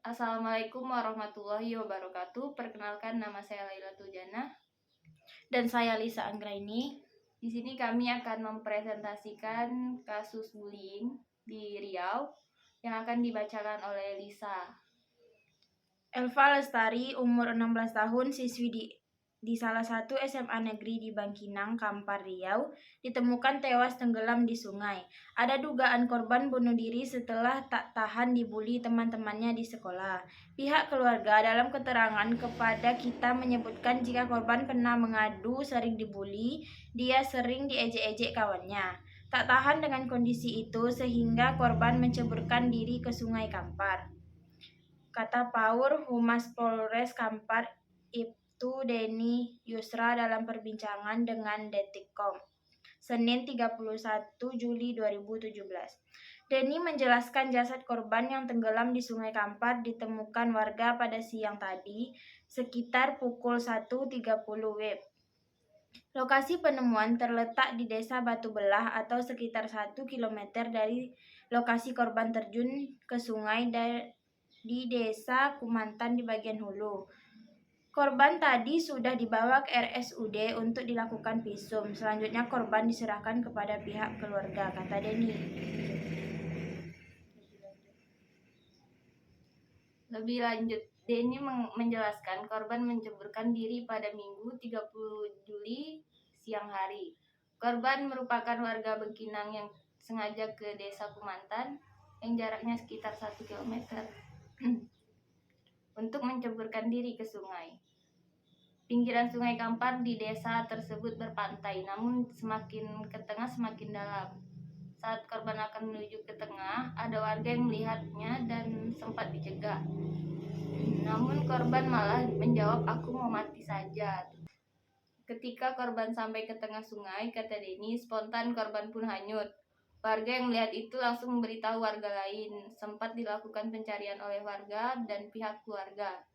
Assalamualaikum warahmatullahi wabarakatuh. Perkenalkan, nama saya Laila Tujana. Dan saya Lisa Anggraini. Di sini kami akan mempresentasikan kasus bullying di Riau yang akan dibacakan oleh Lisa. Elva Lestari, umur 16 tahun, siswi di salah satu SMA negeri di Bangkinang, Kampar, Riau, ditemukan tewas tenggelam di sungai. Ada dugaan korban bunuh diri setelah tak tahan dibully teman-temannya di sekolah. Pihak keluarga dalam keterangan kepada kita menyebutkan jika korban pernah mengadu sering dibully, dia sering diejek-ejek kawannya. Tak tahan dengan kondisi itu sehingga korban menceburkan diri ke Sungai Kampar, kata Paur Humas Polres Kampar Ibtu Deni Yusra dalam perbincangan dengan Detikcom Senin 31 Juli 2017. Deni menjelaskan jasad korban yang tenggelam di Sungai Kampar ditemukan warga pada siang tadi sekitar pukul 1.30 WIB. Lokasi penemuan terletak di Desa Batu Belah atau sekitar 1 km dari lokasi korban terjun ke sungai di Desa Kumantan di bagian hulu. Korban tadi sudah dibawa ke RSUD untuk dilakukan visum. Selanjutnya korban diserahkan kepada pihak keluarga, kata Deni. Lebih lanjut, Deni menjelaskan korban menceburkan diri pada Minggu 30 Juli siang hari. Korban merupakan warga Bangkinang yang sengaja ke Desa Kumantan yang jaraknya sekitar 1 km untuk menceburkan diri ke sungai. Pinggiran Sungai Kampar di desa tersebut berpantai, namun semakin ke tengah semakin dalam. Saat korban akan menuju ke tengah, ada warga yang melihatnya dan sempat dicegah. Namun korban malah menjawab, "Aku mau mati saja." Ketika korban sampai ke tengah sungai, kata Deni, spontan korban pun hanyut. Warga yang melihat itu langsung memberitahu warga lain. Sempat dilakukan pencarian oleh warga dan pihak keluarga.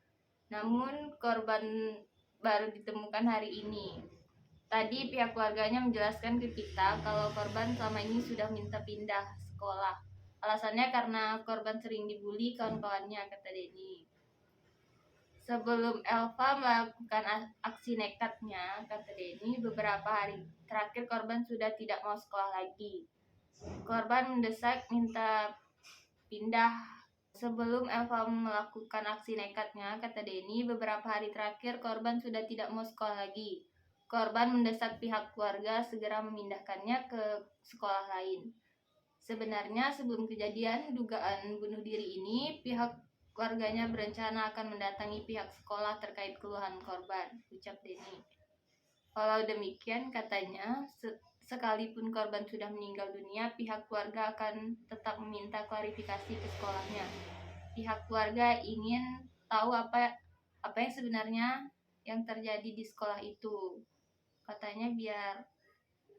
Namun korban baru ditemukan hari ini. Tadi pihak keluarganya menjelaskan ke kita kalau korban selama ini sudah minta pindah sekolah. Alasannya karena korban sering dibully kawan-kawannya, kata Deni. Sebelum Elva melakukan aksi nekatnya, kata Deni, beberapa hari terakhir korban sudah tidak mau sekolah lagi. Korban mendesak minta pindah. Sebelum Elva melakukan aksi nekatnya, kata Deni, beberapa hari terakhir korban sudah tidak mau sekolah lagi. Korban mendesak pihak keluarga segera memindahkannya ke sekolah lain. Sebenarnya sebelum kejadian dugaan bunuh diri ini, pihak keluarganya berencana akan mendatangi pihak sekolah terkait keluhan korban, ucap Deni. Walau demikian, katanya, sekalipun korban sudah meninggal dunia, pihak keluarga akan tetap meminta klarifikasi ke sekolahnya. Pihak keluarga ingin tahu apa yang sebenarnya yang terjadi di sekolah itu. Katanya biar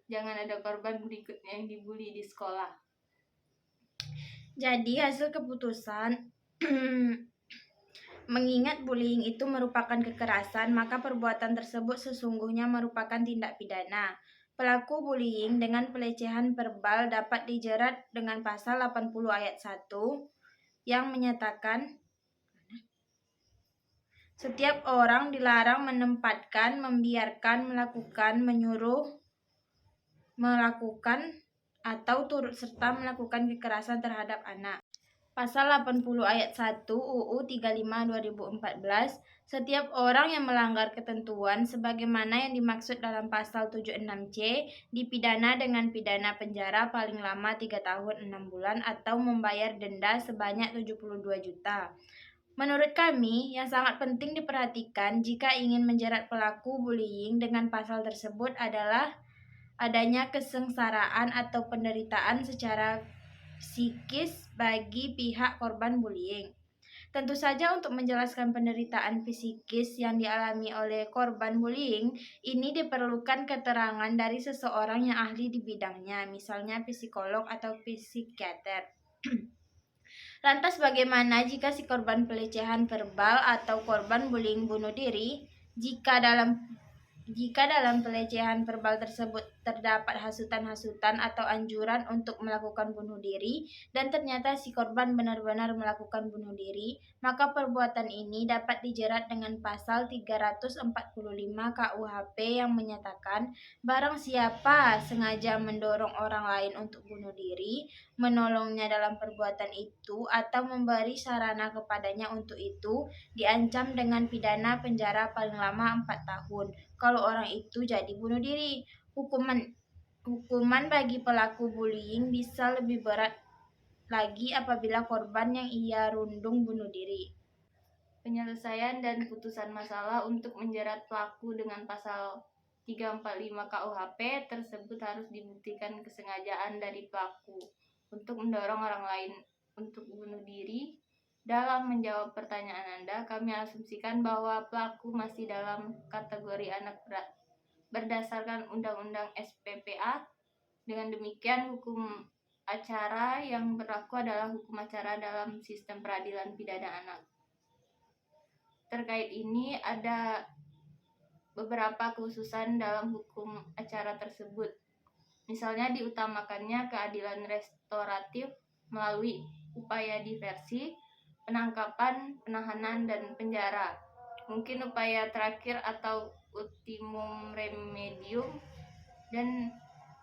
jangan ada korban berikutnya yang dibully di sekolah. Jadi hasil keputusan mengingat bullying itu merupakan kekerasan, maka perbuatan tersebut sesungguhnya merupakan tindak pidana. Pelaku bullying dengan pelecehan verbal dapat dijerat dengan pasal 80 ayat 1 yang menyatakan setiap orang dilarang menempatkan, membiarkan, melakukan, menyuruh melakukan atau turut serta melakukan kekerasan terhadap anak. Pasal 80 ayat 1 UU 35 2014, setiap orang yang melanggar ketentuan sebagaimana yang dimaksud dalam pasal 76C dipidana dengan pidana penjara paling lama 3 tahun 6 bulan atau membayar denda sebanyak 72 juta. Menurut kami, yang sangat penting diperhatikan jika ingin menjerat pelaku bullying dengan pasal tersebut adalah adanya kesengsaraan atau penderitaan secara psikis bagi pihak korban bullying. Tentu saja untuk menjelaskan penderitaan psikis yang dialami oleh korban bullying, ini diperlukan keterangan dari seseorang yang ahli di bidangnya, misalnya psikolog atau psikiater. Lantas bagaimana jika si korban pelecehan verbal atau korban bullying bunuh diri? Jika dalam pelecehan verbal tersebut terdapat hasutan-hasutan atau anjuran untuk melakukan bunuh diri dan ternyata si korban benar-benar melakukan bunuh diri, maka perbuatan ini dapat dijerat dengan pasal 345 KUHP yang menyatakan barang siapa sengaja mendorong orang lain untuk bunuh diri, menolongnya dalam perbuatan itu atau memberi sarana kepadanya untuk itu, diancam dengan pidana penjara paling lama 4 tahun. Kalau orang itu jadi bunuh diri, hukuman bagi pelaku bullying bisa lebih berat lagi apabila korban yang ia rundung bunuh diri. Penyelesaian dan putusan masalah untuk menjerat pelaku dengan pasal 345 KUHP tersebut harus dibuktikan kesengajaan dari pelaku untuk mendorong orang lain untuk bunuh diri. Dalam menjawab pertanyaan Anda, kami asumsikan bahwa pelaku masih dalam kategori anak berat berdasarkan Undang-Undang SPPA. Dengan demikian, hukum acara yang berlaku adalah hukum acara dalam sistem peradilan pidana anak. Terkait ini ada beberapa kekhususan dalam hukum acara tersebut. Misalnya diutamakannya keadilan restoratif melalui upaya diversi, penangkapan, penahanan, dan penjara. Mungkin upaya terakhir atau ultimum remedium, dan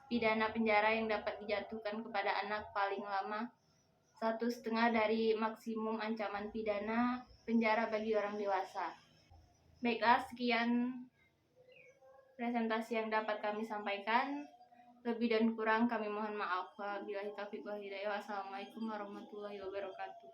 pidana penjara yang dapat dijatuhkan kepada anak paling lama 1,5 dari maksimum ancaman pidana penjara bagi orang dewasa. Baiklah, sekian presentasi yang dapat kami sampaikan. Lebih dan kurang kami mohon maaf. Wabillahi taufiq wal hidayah. Wassalamualaikum warahmatullahi wabarakatuh.